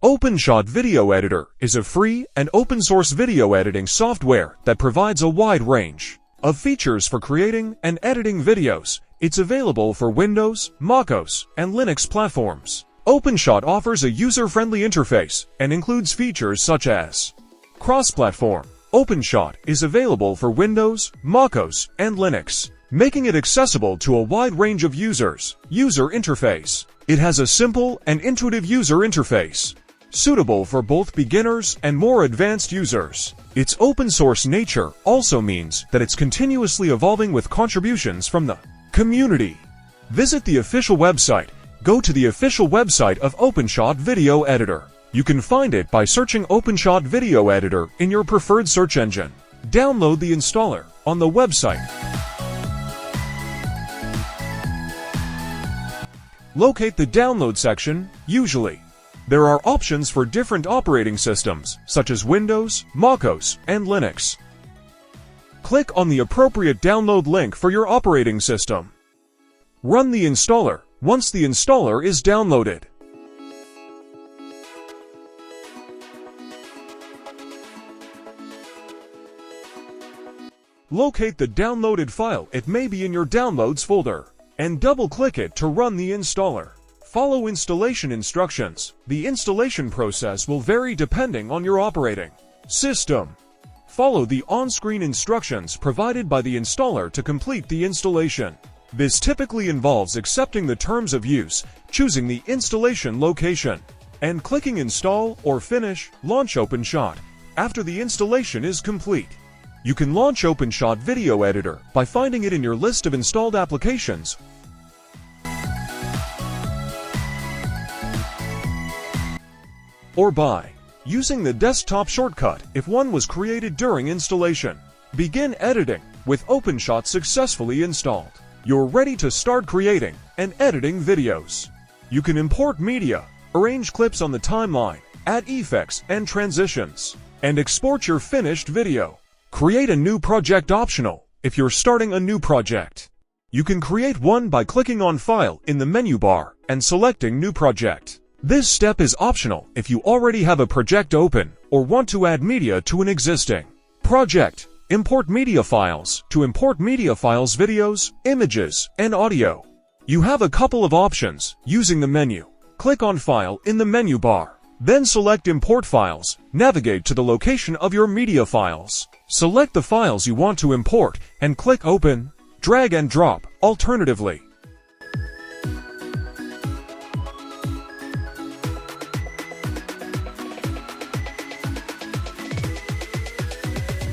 OpenShot Video Editor is a free and open-source video editing software that provides a wide range of features for creating and editing videos. It's available for Windows, macOS, and Linux platforms. OpenShot offers a user-friendly interface and includes features such as cross-platform. OpenShot is available for Windows, macOS, and Linux, making it accessible to a wide range of users. User interface. It has a simple and intuitive user interface, suitable for both beginners and more advanced users. Its open-source nature also means that it's continuously evolving with contributions from the community. Visit the official website. Go to the official website of OpenShot Video Editor. You can find it by searching OpenShot Video Editor in your preferred search engine. Download the installer on the website. Locate the download section. Usually, there are options for different operating systems, such as Windows, macOS, and Linux. Click on the appropriate download link for your operating system. Run the installer once the installer is downloaded. Locate the downloaded file. It may be in your Downloads folder, and double-click it to run the installer. Follow installation instructions. The installation process will vary depending on your operating system. Follow the on-screen instructions provided by the installer to complete the installation. This typically involves accepting the terms of use, choosing the installation location, and clicking Install or Finish. Launch OpenShot after the installation is complete. You can launch OpenShot Video Editor by finding it in your list of installed applications or by using the desktop shortcut if one was created during installation. Begin editing with OpenShot successfully installed. You're ready to start creating and editing videos. You can import media, arrange clips on the timeline, add effects and transitions, and export your finished video. Create a new project optional if you're starting a new project. You can create one by clicking on File in the menu bar and selecting New Project. This step is optional if you already have a project open or want to add media to an existing project. Import media files. To import media files, videos, images, and audio, you have a couple of options using the menu. Click on File in the menu bar. Then select Import Files. Navigate to the location of your media files. Select the files you want to import and click Open. Drag and drop. Alternatively,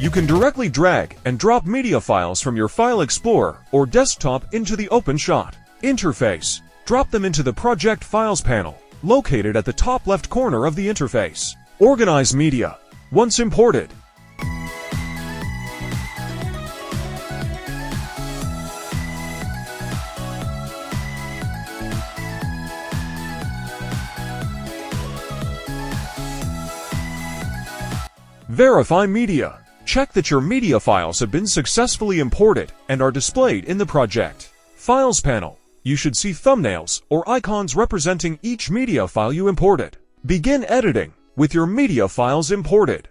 you can directly drag and drop media files from your File Explorer or desktop into the OpenShot interface. Drop them into the Project Files panel, located at the top left corner of the interface. Organize media. Once imported, verify media. Check that your media files have been successfully imported and are displayed in the Project Files panel. You should see thumbnails or icons representing each media file you imported. Begin editing with your media files imported.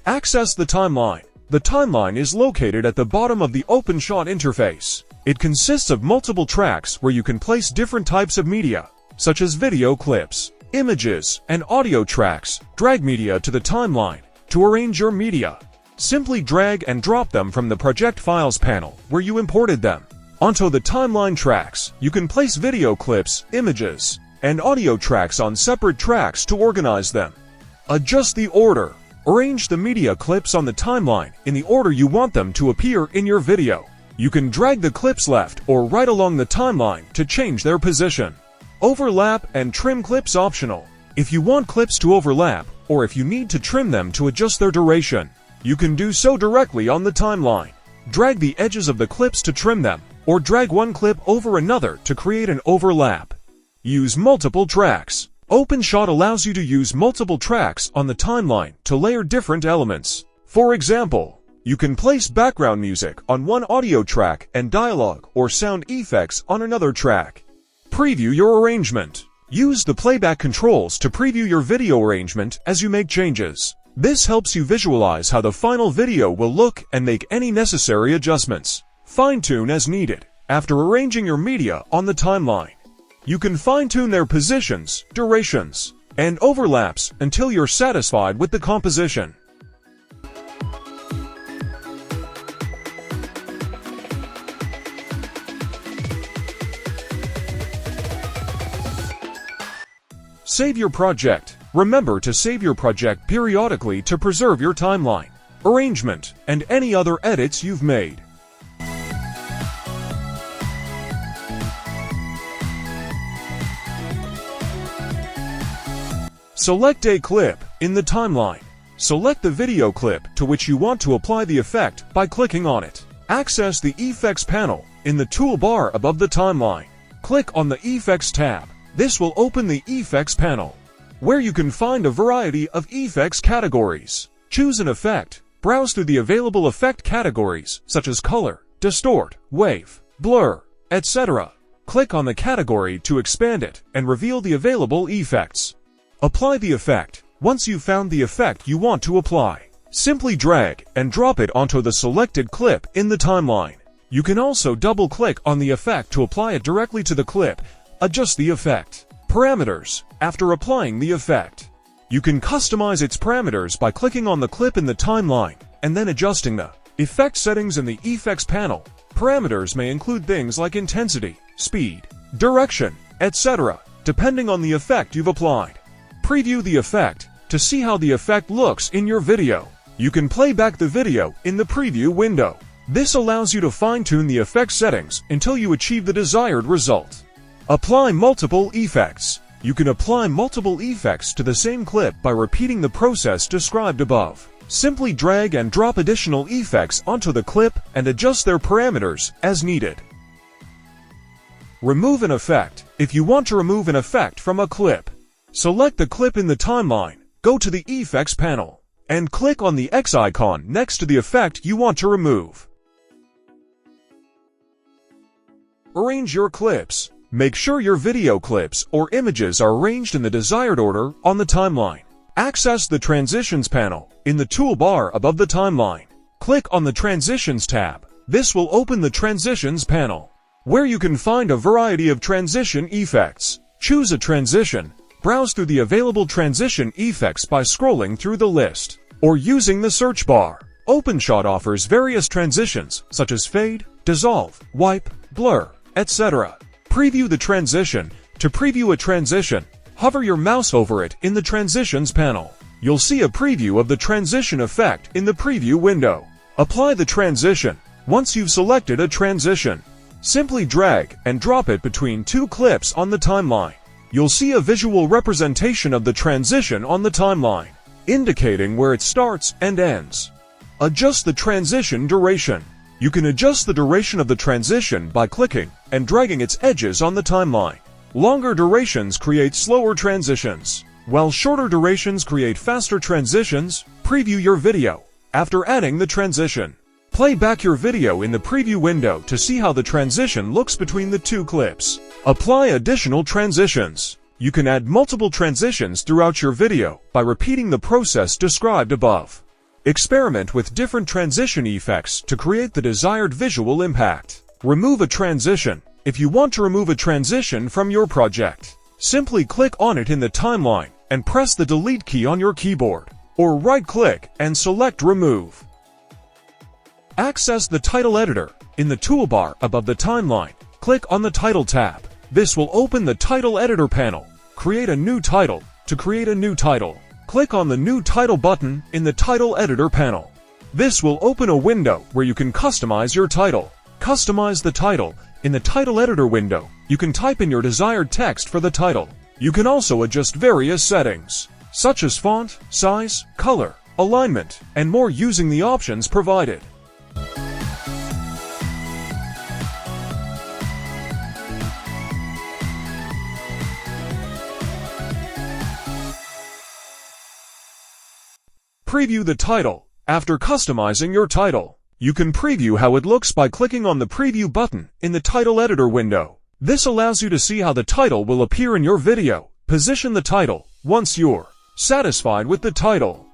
Access the timeline. The timeline is located at the bottom of the OpenShot interface. It consists of multiple tracks where you can place different types of media, such as video clips, images, and audio tracks. Drag media to the timeline to arrange your media. Simply drag and drop them from the Project Files panel where you imported them onto the timeline tracks. You can place video clips, images, and audio tracks on separate tracks to organize them. Adjust the order. Arrange the media clips on the timeline in the order you want them to appear in your video. You can drag the clips left or right along the timeline to change their position. Overlap and trim clips optional. If you want clips to overlap, or if you need to trim them to adjust their duration, you can do so directly on the timeline. Drag the edges of the clips to trim them, or drag one clip over another to create an overlap. Use multiple tracks. OpenShot allows you to use multiple tracks on the timeline to layer different elements. For example, You can place background music on one audio track and dialogue or sound effects on another track. Preview your arrangement. Use the playback controls to preview your video arrangement as you make changes. This helps you visualize how the final video will look and make any necessary adjustments. Fine-tune as needed. After arranging your media on the timeline, you can fine-tune their positions, durations, and overlaps until you're satisfied with the composition. Save your project. Remember to save your project periodically to preserve your timeline, arrangement, and any other edits you've made. Select a clip in the timeline. Select the video clip to which you want to apply the effect by clicking on it. Access the Effects panel in the toolbar above the timeline. Click on the Effects tab. This will open the Effects panel, where you can find a variety of effects categories. Choose an effect. Browse through the available effect categories such as color, distort, wave, blur, etc. Click on the category to expand it and reveal the available effects. Apply the effect. Once you've found the effect you want to apply, simply drag and drop it onto the selected clip in the timeline. You can also double-click on the effect to apply it directly to the clip. Adjust the effect parameters. After applying the effect, you can customize its parameters by clicking on the clip in the timeline and then adjusting the effect settings in the Effects panel. Parameters may include things like intensity, speed, direction, etc., depending on the effect you've applied. Preview the effect to see how the effect looks in your video. You can play back the video in the preview window. This allows you to fine-tune the effect settings until you achieve the desired result. Apply multiple effects. You can apply multiple effects to the same clip by repeating the process described above. Simply drag and drop additional effects onto the clip and adjust their parameters as needed. Remove an effect. If you want to remove an effect from a clip, select the clip in the timeline, go to the Effects panel, and click on the X icon next to the effect you want to remove. Arrange your clips. Make sure your video clips or images are arranged in the desired order on the timeline. Access the Transitions panel in the toolbar above the timeline. Click on the Transitions tab. This will open the Transitions panel, where you can find a variety of transition effects. Choose a transition. Browse through the available transition effects by scrolling through the list or using the search bar. OpenShot offers various transitions such as fade, dissolve, wipe, blur, etc. Preview the transition. To preview a transition, hover your mouse over it in the Transitions panel. You'll see a preview of the transition effect in the preview window. Apply the transition. Once you've selected a transition, simply drag and drop it between two clips on the timeline. You'll see a visual representation of the transition on the timeline, indicating where it starts and ends. Adjust the transition duration. You can adjust the duration of the transition by clicking and dragging its edges on the timeline. Longer durations create slower transitions, while shorter durations create faster transitions. Preview your video. After adding the transition, play back your video in the preview window to see how the transition looks between the two clips. Apply additional transitions. You can add multiple transitions throughout your video by repeating the process described above. Experiment with different transition effects to create the desired visual impact. Remove a transition. If you want to remove a transition from your project, simply click on it in the timeline and press the Delete key on your keyboard, or right-click and select Remove. Access the Title Editor. In the toolbar above the timeline, click on the Title tab. This will open the Title Editor panel. Create a new title. To create a new title, click on the New Title button in the Title Editor panel. This will open a window where you can customize your title. Customize the title. In the Title Editor window, you can type in your desired text for the title. You can also adjust various settings, such as font, size, color, alignment, and more using the options provided. Preview the title. After customizing your title, you can preview how it looks by clicking on the Preview button in the Title Editor window. This allows you to see how the title will appear in your video. Position the title once you're satisfied with the title.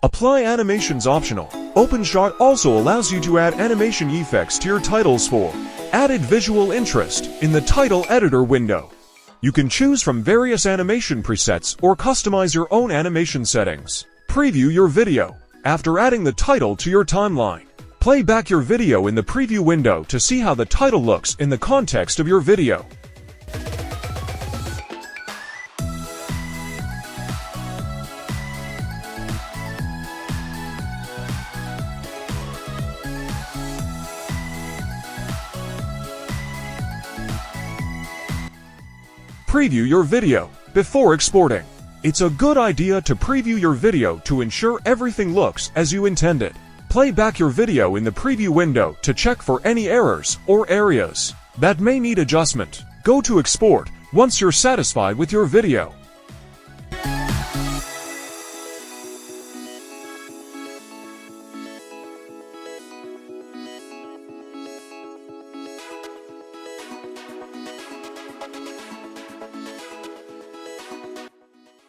Apply animations optional. OpenShot also allows you to add animation effects to your titles for added visual interest in the Title Editor window. You can choose from various animation presets or customize your own animation settings. Preview your video. After adding the title to your timeline, play back your video in the preview window to see how the title looks in the context of your video. Preview your video before exporting. It's a good idea to preview your video to ensure everything looks as you intended. Play back your video in the preview window to check for any errors or areas that may need adjustment. Go to Export once you're satisfied with your video.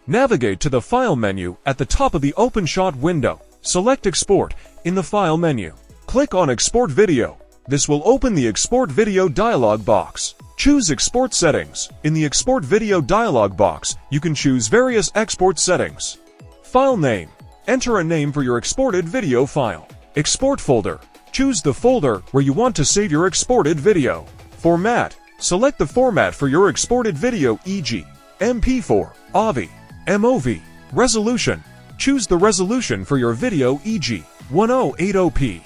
Navigate to the File menu at the top of the OpenShot window. Select Export in the File menu. Click on Export Video. This will open the Export Video dialog box. Choose Export Settings. In the Export Video dialog box, you can choose various export settings. File name. Enter a name for your exported video file. Export folder. Choose the folder where you want to save your exported video. Format. Select the format for your exported video, e.g., MP4, AVI, MOV. Resolution. Choose the resolution for your video, e.g., 1080p,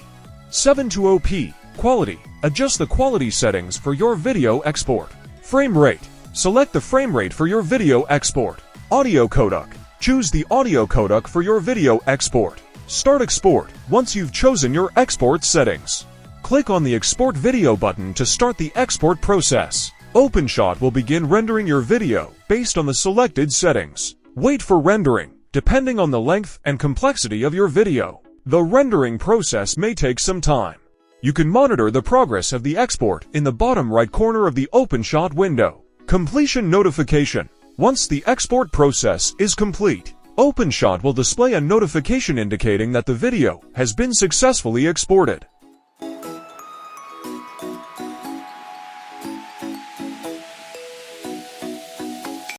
720p. Quality. Adjust the quality settings for your video export. Frame rate. Select the frame rate for your video export. Audio codec. Choose the audio codec for your video export. Start export once you've chosen your export settings. Click on the Export Video button to start the export process. OpenShot will begin rendering your video based on the selected settings. Wait for rendering, depending on the length and complexity of your video. The rendering process may take some time. You can monitor the progress of the export in the bottom right corner of the OpenShot window. Completion notification. Once the export process is complete, OpenShot will display a notification indicating that the video has been successfully exported.